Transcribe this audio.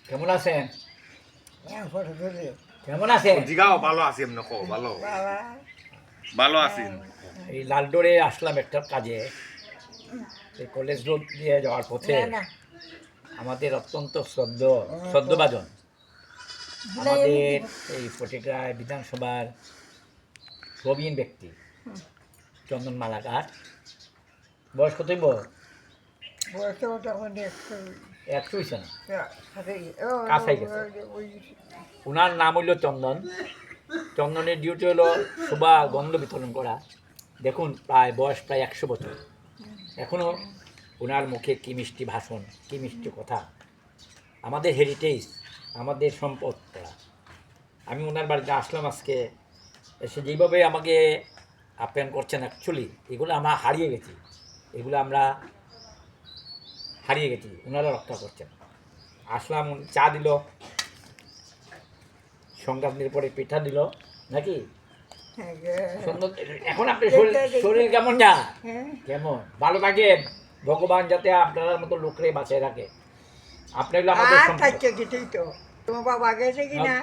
কেমন আছেন? কেমন আছেন? জিগাও ভালো আছি এমনি কো ভালো ভালো আছি। এই লালডোরে আসলাম একটা কাজে। এই কলেজ রোড দিয়ে যাওয়ার পথে আমাদের অত্যন্ত শ্রদ্ধভাজন আমাদের এই ফটিকরায় বিধানসভার প্রবীণ ব্যক্তি চন্দন মালাকার। বয়স কতই একশো হয়েছে না, কাছাই গেছে। ওনার নাম হইল চন্দন। চন্দনের ডিউটি হলো শোভা গন্ধ বিতরণ করা। দেখুন বয়স প্রায় 100 বছর, এখনও ওনার মুখে কী মিষ্টি ভাষণ, কী মিষ্টি কথা। আমাদের হেরিটেজ, আমাদের সম্পদ তারা। আমি ওনার বাড়িতে আসলাম আজকে, এসে যেইভাবে আমাকে আপ্যায়ন করছেন, অ্যাকচুয়ালি এগুলো আমরা হারিয়ে গেছি, ওনারা রক্ষা করছেন। আসলাম, চা দিল, সংক্রান্তির পরে পিঠা দিল নাকি সুন্দর। এখন আপনার শরীর কেমন যা কেমন ভালো থাকেন, ভগবান যাতে আপনার মতো লোকরে বাঁচায় রাখে। আপনি হলো আমাদের সম্পদ। তোমার বাবা গেছে কিনা?